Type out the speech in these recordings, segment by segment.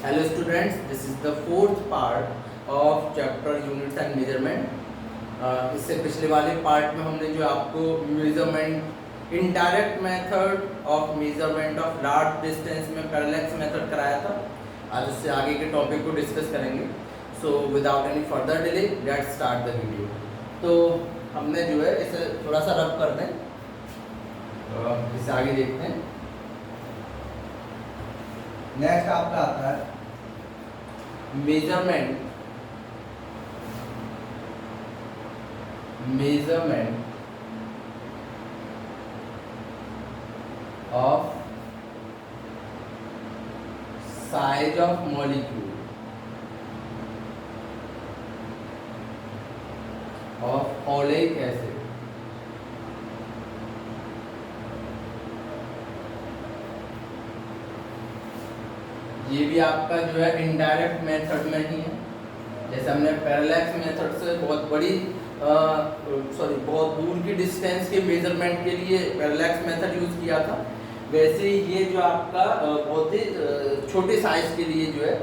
Hello students, this is the fourth part of chapter units and measurement. इससे पिछले वाले part में हमने जो आपको measurement indirect method of measurement of large distance में पैरेलैक्स मेथड कराया था। आज उससे आगे के टॉपिक को डिस्कस करेंगे। So without any further delay let's start the video. तो हमने जो है इसे थोड़ा सा रब कर दें, इसे आगे देखते हैं। नेक्स्ट आपका आता है measurement of size of molecule of oleic acid. ये भी आपका जो है इनडायरेक्ट मेथड में ही है। जैसे हमने पैरेलैक्स मेथड से बहुत दूर की डिस्टेंस के मेजरमेंट के लिए पैरेलैक्स मेथड यूज किया था, वैसे ही ये जो आपका बहुत ही छोटे साइज के लिए जो है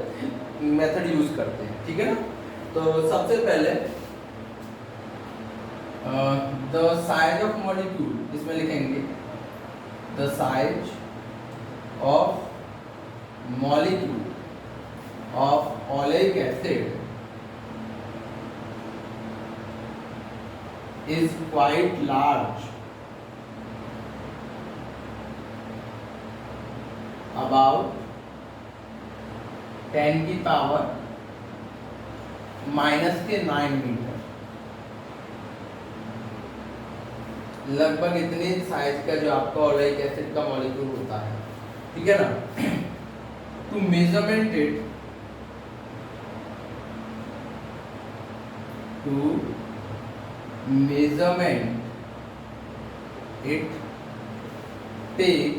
मेथड यूज करते हैं। ठीक है ना। तो सबसे पहले द साइज ऑफ मॉलिक्यूल, इसमें लिखेंगे the size of molecule of oleic acid is quite large, about 10 की पावर -9 मीटर। लगभग इतने साइज का जो आपका ओलेइक एसिड का मॉलिक्यूल होता है। ठीक है ना। To measurement it, take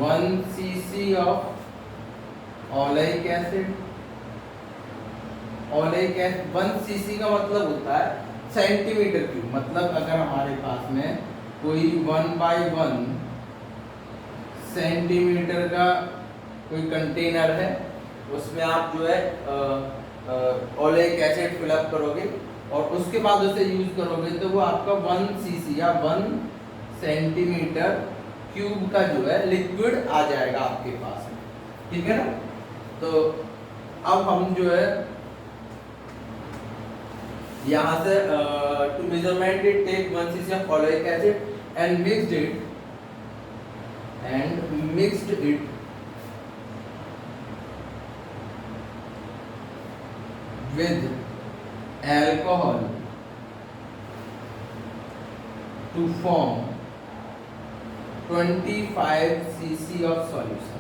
1 cc of oleic acid। Oleic acid 1 cc का मतलब होता है सेंटीमीटर क्यूब। मतलब अगर हमारे पास में कोई 1/1 सेंटीमीटर का कोई कंटेनर है, उसमें आप जो है ओलेइक एसिड फिलअप करोगे और उसके बाद उसे यूज करोगे तो वो आपका 1 cc या 1 सेंटीमीटर क्यूब का जो है लिक्विड आ जाएगा आपके पास में। ठीक है ना। तो अब हम जो है यहाँ से to measurement it take 1 cc of oleic acid and mixed it with alcohol to form 25 cc of solution।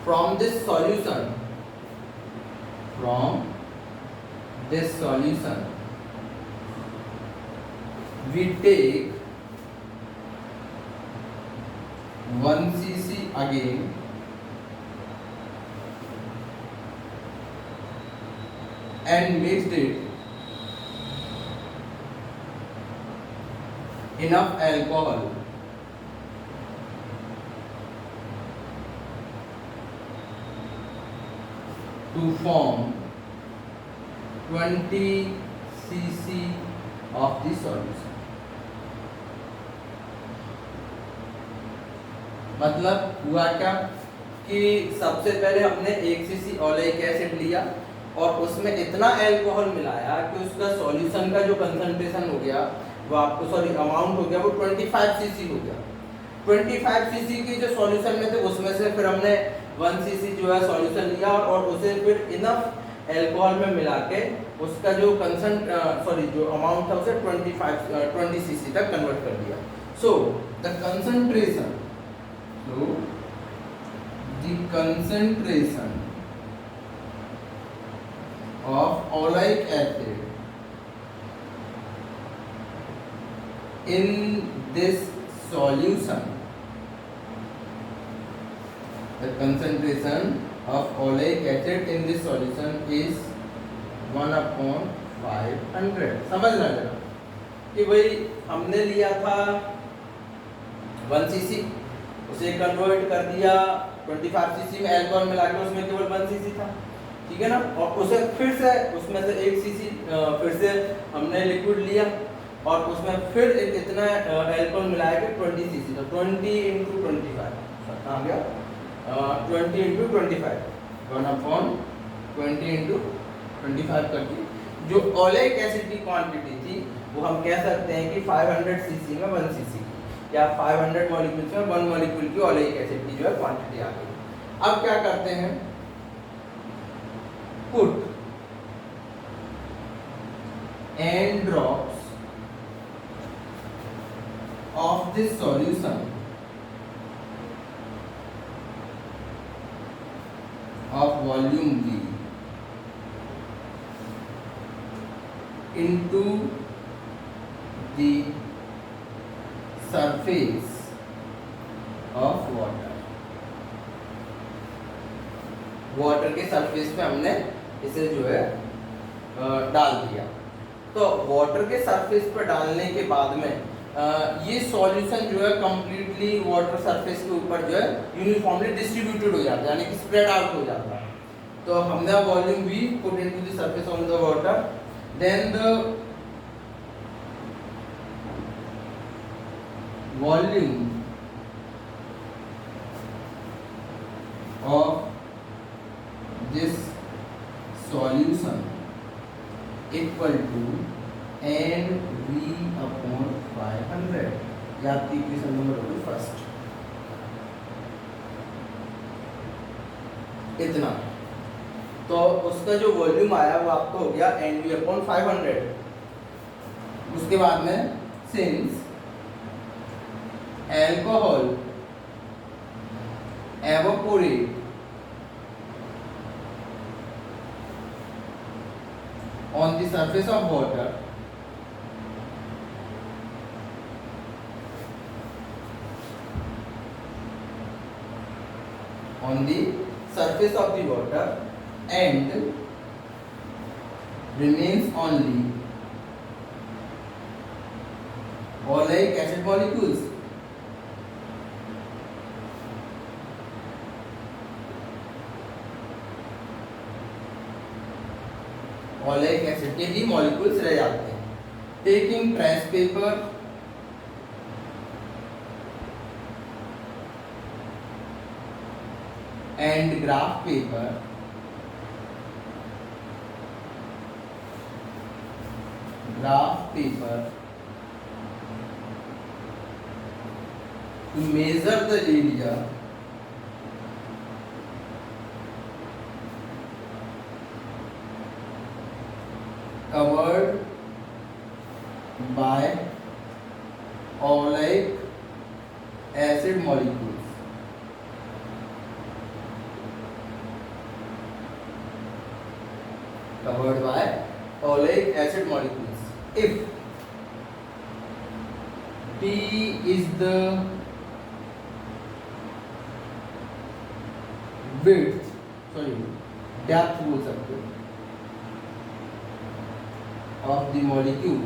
From this solution we take 1 cc again and mixed it enough alcohol to form 20 cc of the solution। मतलब हुआ क्या कि सबसे पहले हमने 1 cc oleic acid लिया और उसमें इतना अल्कोहल मिलाया कि उसका सॉल्यूशन का जो कंसंट्रेशन हो गया वो आपको अमाउंट हो गया वो 25 cc हो गया। 25 cc की जो सॉल्यूशन में थे उसमें से फिर हमने 1 cc जो है सॉल्यूशन लिया और उसे फिर इनफ अल्कोहल में मिला के उसका जो जो अमाउंट था उसे 20 cc तक कन्वर्ट कर दिया। So the concentration of oleic acid in this solution, the concentration of oleic acid in this solution is 1/500। समझना जरा कि भाई हमने लिया था 1 cc उसे कन्वर्ट कर दिया 25 सीसी में, अल्कोहल मिला के उसमें केवल 1 सीसी था, ठीक है ना। और उसे फिर से उसमें से 1 सीसी फिर से हमने लिक्विड लिया और उसमें फिर एक इतना अल्कोहल मिलाया कि 20 सीसी, तो 20 × 25 कहाँ गया, 20 × 25 1/20 × 25 करके जो ओलेइक एसिड की क्वांटिटी थी वो हम कह सकते हैं कि 500 सीसी में 1 सीसी या 500 मॉलिक्यूल्स में 1 मॉलिक्यूल की ओलेइक एसिड की जो है क्वांटिटी आ गई। अब क्या करते हैं, put n drops of this solution of volume V into the surface of water। Water के सरफेस पे हमने इसे जो है डाल दिया। तो वाटर के सरफेस पर डालने के बाद में ये सॉल्यूशन जो है कंप्लीटली वाटर सरफेस के ऊपर जो है यूनिफॉर्मली डिस्ट्रीब्यूटेड हो जाता है, यानी कि स्प्रेड आउट हो जाता है। तो हमने volume V put into the surface of the water, then the volume of this solution equal to NV/500, या आपकी इक्वेशन नंबर होगी फर्स्ट, इतना। तो उसका जो वॉल्यूम आया वो आपको हो गया NV/500। उसके बाद में since alcohol evaporate on the surface of water, on the surface of the water and remains only oleic acid molecules। Oleic acid के ही मॉलिक्यूल्स रह जाते हैं। Taking trace paper and graph paper to measure the area covered by oleic acid molecules। Covered by oleic acid molecules if T is the width, depth बोल सकते हो, of the molecule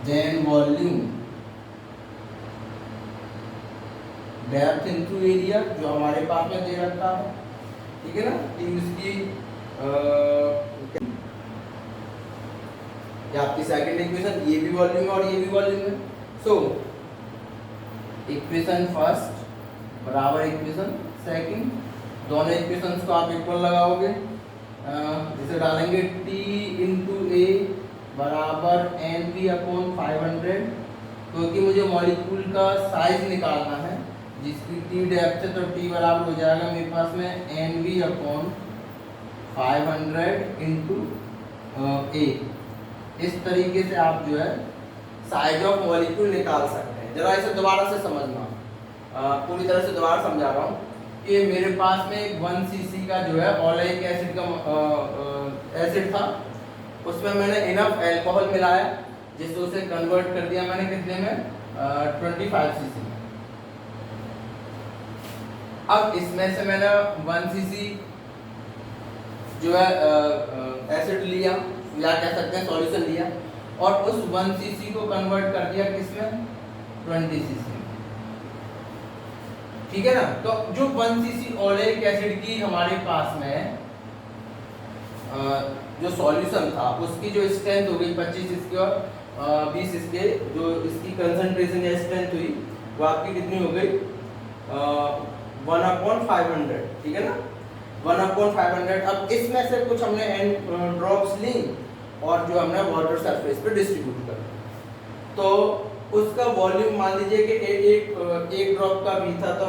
then volume depth into area जो हमारे पास में दे रखा है, ठीक है ना। इसकी ये आपकी सेकंड इक्वेशन, ये भी वॉल्यूम है और ये भी वॉल्यूम है। सो इक्वेशन फर्स्ट बराबर इक्वेशन सेकंड, दोनों इक्वेशंस को आप इक्वल लगाओगे, इसे डालेंगे T इंटू ए बराबर NV/500, क्योंकि मुझे मॉलिक्यूल का साइज निकालना है जिसकी T डेप्थ है, तो T बराबर हो जाएगा मेरे पास में NV/500 इंटू ए। इस तरीके से आप जो है साइज ऑफ मॉलिक्यूल निकाल सकते हैं। जरा इसे दोबारा से समझना, पूरी तरह से दोबारा समझा रहा हूँ कि मेरे पास में एक 1 सीसी का जो है ओलेइक एसिड का एसिड था, उसमें मैंने इनफ अल्कोहल मिलाया जिससे उसे कन्वर्ट कर दिया मैंने कितने में, 25 सीसी में। अब इसमें से मैंने 1 सीसी जो है एसिड लिया या कह सकते हैं सॉल्यूशन लिया, और उस 1 सीसी को कन्वर्ट कर दिया किसमें, 20 सीसी में। ठीक है ना। तो जो 1 सीसी ओलेइक एसिड की हमारे पास में जो सॉल्यूशन था उसकी जो स्ट्रेंथ हो गई 25 इसके और 20 इसके, जो इसकी कंसंट्रेशन या स्ट्रेंथ हुई वो आपकी कितनी हो गई, 1/500। ठीक है ना, 1/500। अब इसमें से कुछ हमने एन ड्रॉप्स ली और जो हमने वाटर सरफेस पे डिस्ट्रीब्यूट कर, तो उसका वॉल्यूम मान लीजिए कि एक ड्रॉप का भी था, तो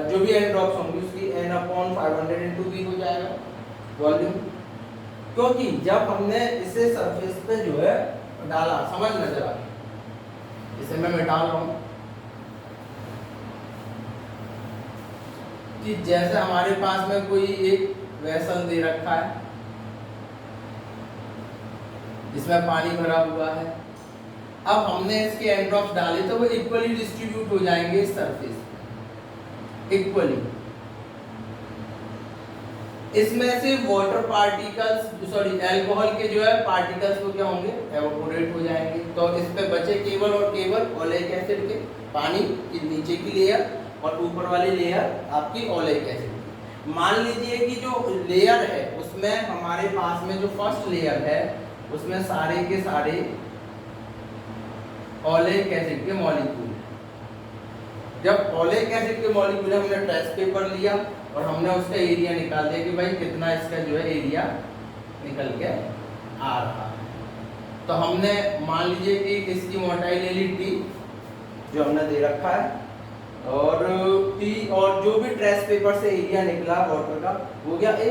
जो भी एन ड्रॉप्स होंगी उसकी n/500 × v हो जाएगा वॉल्यूम। क्योंकि जब हमने इसे सरफेस पे जो है डाला, समझ नजर आ गई, इसे मैं मिटा रहा हूँ कि जैसे हमारे पास में कोई एक वेसल दे रखा है, इसमें पानी भरा हुआ है। अब हमने इसके एन ड्रॉप्स डाले तो वो इक्वली डिस्ट्रीब्यूट हो जाएंगे इस सरफेस पे, इक्वली। इसमें से वाटर पार्टिकल्स, सॉरी अल्कोहल के जो है पार्टिकल्स वो क्या होंगे, एवापोरेट हो जाएंगे। तो इस पे बचे केवल और केवल ओलेइक एसिड के, पानी की नीचे की लेयर और ऊपर वाली लेयर आपकी ओलेइक एसिड की। मान लीजिए कि जो लेयर है उसमें हमारे पास में जो फर्स्ट लेयर है उसमें सारे के सारे ओलेइक एसिड के मॉलिक्यूल। जब ओलेइक एसिड के मॉलिक्यूल हमने ट्रेस पेपर लिया और हमने उसका एरिया निकाल दिया कि भाई कितना इसका जो है एरिया निकल के आ रहा है। तो हमने मान लीजिए कि इसकी मोटाई ले ली टी, जो हमने दे रखा है, और टी, और जो भी ट्रेस पेपर से एरिया निकला वाटर का हो गया ए।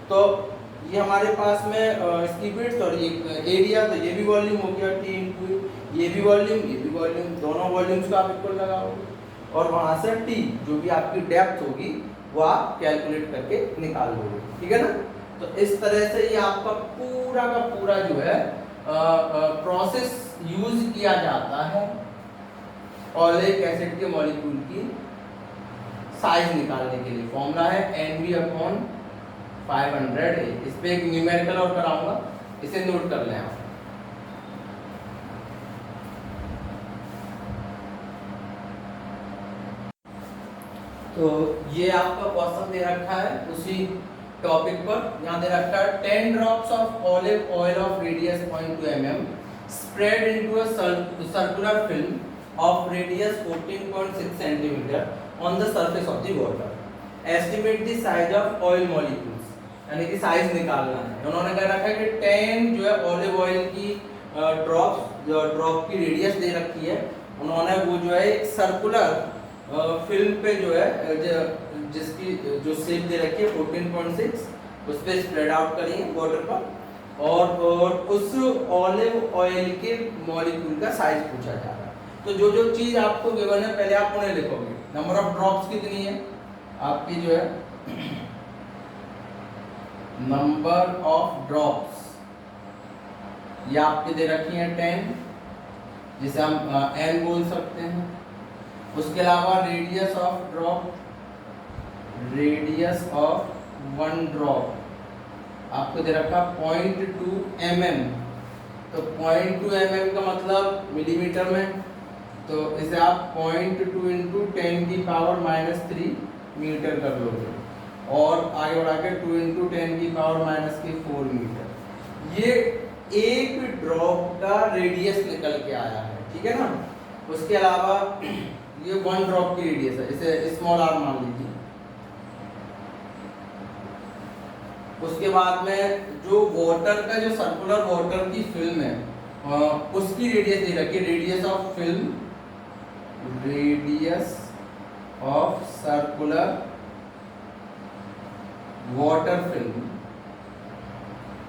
तो ये हमारे पास में इसकी विड्थ और ये एरिया, तो ये भी वॉल्यूम हो गया टी इंटू ये भी वॉल्यूम, ये भी वॉल्यूम, दोनों वॉल्यूम्स को आप इक्वल लगाओगे और वहां से टी जो भी आपकी डेप्थ होगी वो आप कैलकुलेट करके निकाल लोगे। ठीक है ना। तो इस तरह से ये आपका पूरा का पूरा जो है प्रोसेस यूज किया जाता है ओलेइक एसिड के मॉलिक्यूल की साइज निकालने के लिए। फॉर्मूला है NV/500। इस पे एक न्यूमेरिकल और कराऊंगा, इसे नोट कर लें आप। तो ये आपका क्वेश्चन दे रखा है उसी टॉपिक पर, यहाँ दे रखा है 10 drops of olive oil of radius 0.2 mm spread into a circular film of radius 14.6 cm on the surface of the water. Estimate the size of oil molecules, यानी कि साइज निकालना है। उन्होंने कह रखा है कि 10 जो है ऑलिव ऑयल की ड्रॉप की रेडियस दे रखी है, उन्होंने वो जो है एक सर्कुलर फिल्म पे जो है जिसकी जो शेप दे रखी है 14.6 उस पे स्प्रेड आउट करी है वाटर पर, और उस ऑलिव ऑयल के मॉलिक्यूल का साइज पूछा जा रहा है। तो जो जो चीज आपको गिवन है पहले आप उन्हें लिखोगे। नंबर ऑफ ड्रॉप्स कितनी है आपकी जो है, नंबर ऑफ ड्रॉप्स ये आपके दे रखी है 10, जिसे हम n बोल सकते हैं। उसके अलावा radius of drop, radius of one drop आपको दे रखा 0.2 mm। तो 0.2 mm का मतलब मिलीमीटर में, तो इसे आप 0.2 इंटू 10⁻³ मीटर कर लोगे और आगे बढ़ा के 2 इंटू 10⁻⁴ मीटर। ये एक ड्रॉप का रेडियस निकल के आया है। ठीक है ना। उसके अलावा ये 1 ड्रॉप की रेडियस है, इसे स्मॉल r मान लीजिए। उसके बाद में जो वाटर का जो सर्कुलर वाटर की फिल्म है उसकी रेडियस दे रखी है, radius of film, radius of circular water film,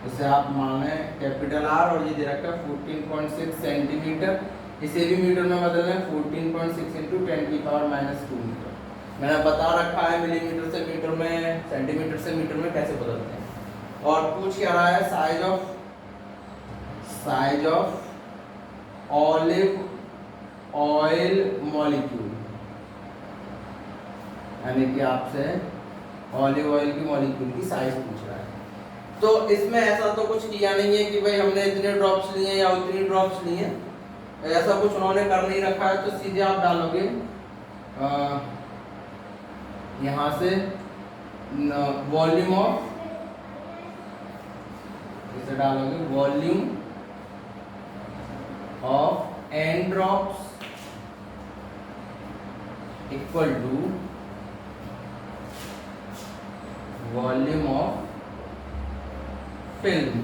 इसे आप माने कैपिटल R, और ये दे रखा है 14.6 सेंटीमीटर। इसे भी मीटर में बदलना है 14.6 इंटू 10⁻² मीटर। मैंने बता रखा है मिलीमीटर से मीटर में, सेंटीमीटर से मीटर में कैसे बदलते हैं। और पूछ क्या रहा है size of olive oil molecule, यानी कि आपसे ऑलिव ऑयल की मॉलिक्यूल की साइज पूछ रहा है। तो इसमें ऐसा तो कुछ किया नहीं है कि भाई हमने इतने ड्रॉप्स लिए या उतनी ड्रॉप्स लिए, ऐसा कुछ उन्होंने कर नहीं रखा है। तो सीधे आप डालोगे यहाँ से वॉल्यूम ऑफ, इसे डालोगे volume of N drops equal to volume of film.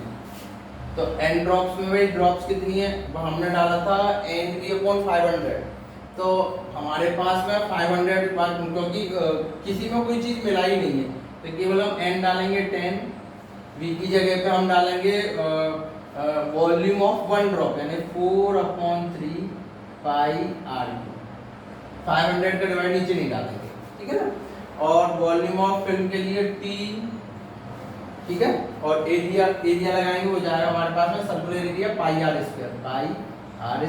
तो एन ड्रॉप्स में भाई ड्रॉप्स कितनी है, हमने डाला था एन वी अपॉन 500, तो हमारे पास में 500 क्योंकि किसी में कोई चीज़ मिला ही नहीं है, तो केवल हम एन डालेंगे 10, वी की जगह पे हम डालेंगे वॉल्यूम ऑफ वन ड्रॉप यानी 4/3 पाई आर क्यू। 500 का डिवाइड नीचे नहीं डालेंगे, ठीक है ना। और वॉल्यूम ऑफ फिल्म के लिए टी, ठीक है, और एरिया लगाएंगे, वो जाएगा हमारे पास में circular area pi R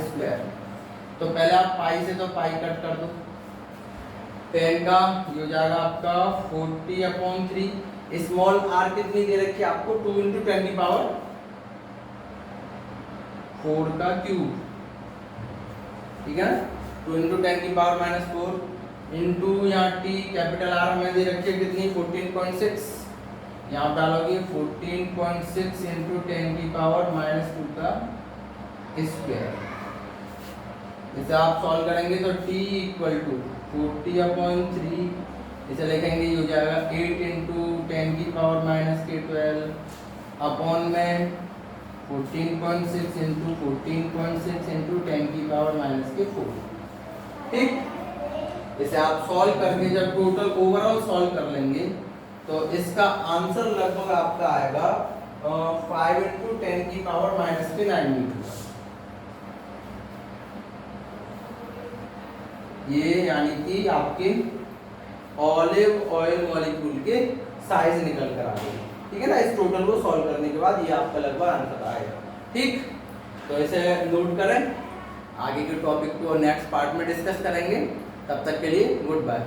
square. तो पहले आप पाई से तो पाई कट कर दो, 10 का ये हो जाएगा आपका 40/3। स्मॉल आर कितनी दे रखी है आपको, 2 × 10⁴ का क्यूब, ठीक है ना, 2 × 10⁻⁴ इंटू यहाँ टी कैपिटल आर हमें दे रखी है कितनी 14.6, यहाँ आप डालोगे 14.6 इंटू 10⁻⁻² का स्क्वायर। इसे आप सॉल्व करेंगे तो t इक्वल टू 40/3, इसे लिखेंगे ये हो जाएगा 8 इंटू 10⁻⁻12 अपॉन में 14.6 इंटू 14.6 इंटू 10⁻⁴, ठीक। इसे आप सॉल्व करके जब टोटल ओवरऑल सॉल्व कर लेंगे तो इसका आंसर लगभग आपका आएगा 5 इंटू 10⁻⁻9 मीटर। ये यानी कि आपके ऑलिव ऑयल मॉलिक्यूल के साइज निकल कर आ गए, ठीक है ना। इस टोटल को सॉल्व करने के बाद ये आपका लगभग आंसर आएगा, ठीक। तो इसे नोट करें, आगे के टॉपिक को नेक्स्ट पार्ट में डिस्कस करेंगे। तब तक के लिए गुड बाय।